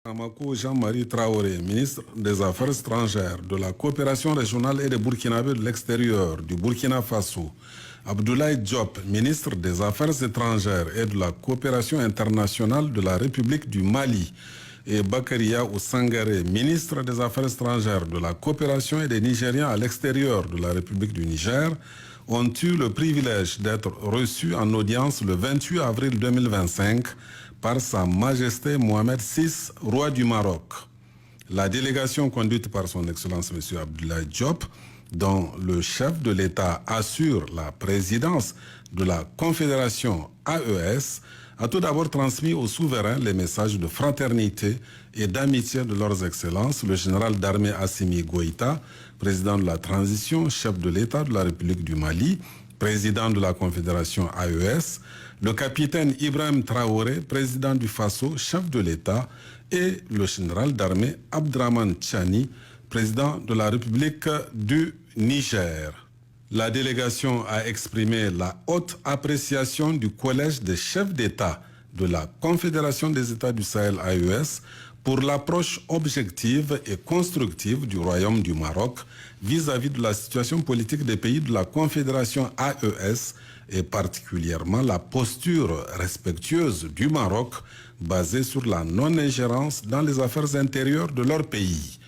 Amako Jean-Marie Traoré, ministre des Affaires étrangères, de la coopération régionale et des Burkinabés de l'extérieur, du Burkina Faso. Abdoulaye Diop, ministre des Affaires étrangères et de la coopération internationale de la République du Mali. Et Bakaria Ousangaré, ministre des Affaires étrangères, de la coopération et des Nigériens à l'extérieur de la République du Niger, ont eu le privilège d'être reçus en audience le 28 avril 2025 par Sa Majesté Mohamed VI, roi du Maroc. La délégation conduite par son Excellence M. Abdoulaye Diop, dont le chef de l'État assure la présidence de la Confédération AES, a tout d'abord transmis aux souverains les messages de fraternité et d'amitié de leurs excellences, le général d'armée Assimi Goïta, président de la transition, chef de l'État de la République du Mali, président de la Confédération AES, le capitaine Ibrahim Traoré, président du Faso, chef de l'État, et le général d'armée Abdraman Tchani, président de la République du Niger. La délégation a exprimé la haute appréciation du Collège des chefs d'État de la Confédération des États du Sahel AES pour l'approche objective et constructive du Royaume du Maroc vis-à-vis de la situation politique des pays de la Confédération AES et particulièrement la posture respectueuse du Maroc basée sur la non-ingérence dans les affaires intérieures de leur pays.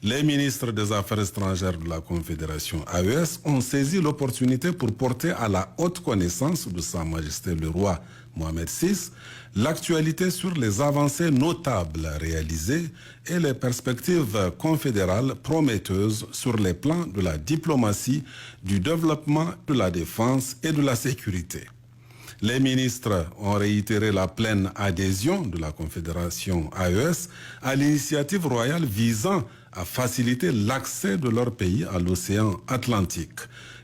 Les ministres des Affaires étrangères de la Confédération AES ont saisi l'opportunité pour porter à la haute connaissance de Sa Majesté le roi Mohamed VI l'actualité sur les avancées notables réalisées et les perspectives confédérales prometteuses sur les plans de la diplomatie, du développement, de la défense et de la sécurité. Les ministres ont réitéré la pleine adhésion de la Confédération AES à l'initiative royale visant à faciliter l'accès de leur pays à l'océan Atlantique.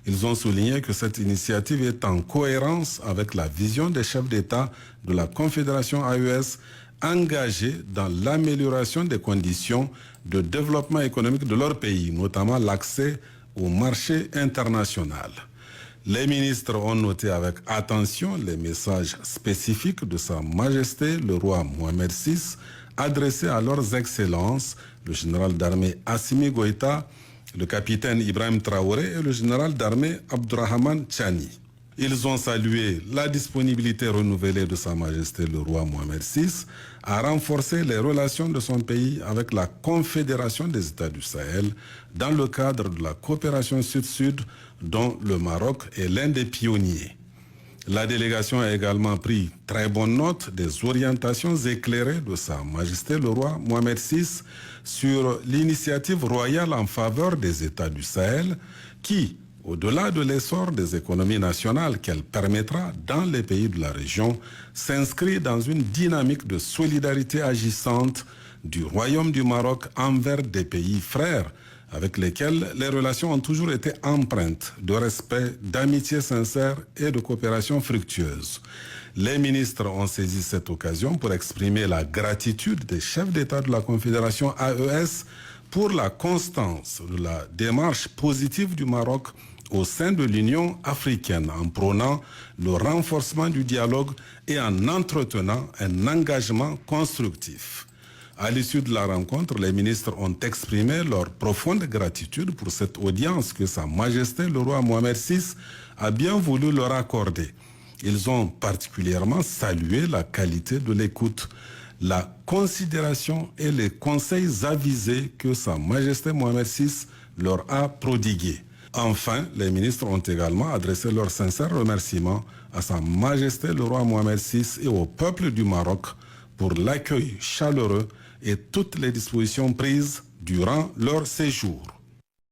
Ils ont souligné que cette initiative est en cohérence avec la vision des chefs d'État de la Confédération AES engagés dans l'amélioration des conditions de développement économique de leur pays, notamment l'accès au marché international. Les ministres ont noté avec attention les messages spécifiques de Sa Majesté le roi Mohamed VI adressés à leurs excellences, le général d'armée Assimi Goïta, le capitaine Ibrahim Traoré et le général d'armée Abdraman Tchani. Ils ont salué la disponibilité renouvelée de Sa Majesté le roi Mohamed VI à renforcer les relations de son pays avec la Confédération des États du Sahel dans le cadre de la coopération sud-sud dont le Maroc est l'un des pionniers. La délégation a également pris très bonne note des orientations éclairées de Sa Majesté le roi Mohamed VI sur l'initiative royale en faveur des États du Sahel qui, au-delà de l'essor des économies nationales qu'elle permettra dans les pays de la région, s'inscrit dans une dynamique de solidarité agissante du Royaume du Maroc envers des pays frères avec lesquels les relations ont toujours été empreintes de respect, d'amitié sincère et de coopération fructueuse. Les ministres ont saisi cette occasion pour exprimer la gratitude des chefs d'État de la Confédération AES pour la constance de la démarche positive du Maroc au sein de l'Union africaine en prônant le renforcement du dialogue et en entretenant un engagement constructif. À l'issue de la rencontre, les ministres ont exprimé leur profonde gratitude pour cette audience que Sa Majesté le roi Mohamed VI a bien voulu leur accorder. Ils ont particulièrement salué la qualité de l'écoute, la considération et les conseils avisés que Sa Majesté Mohamed VI leur a prodigués. Enfin, les ministres ont également adressé leurs sincères remerciements à Sa Majesté le roi Mohamed VI et au peuple du Maroc pour l'accueil chaleureux et toutes les dispositions prises durant leur séjour.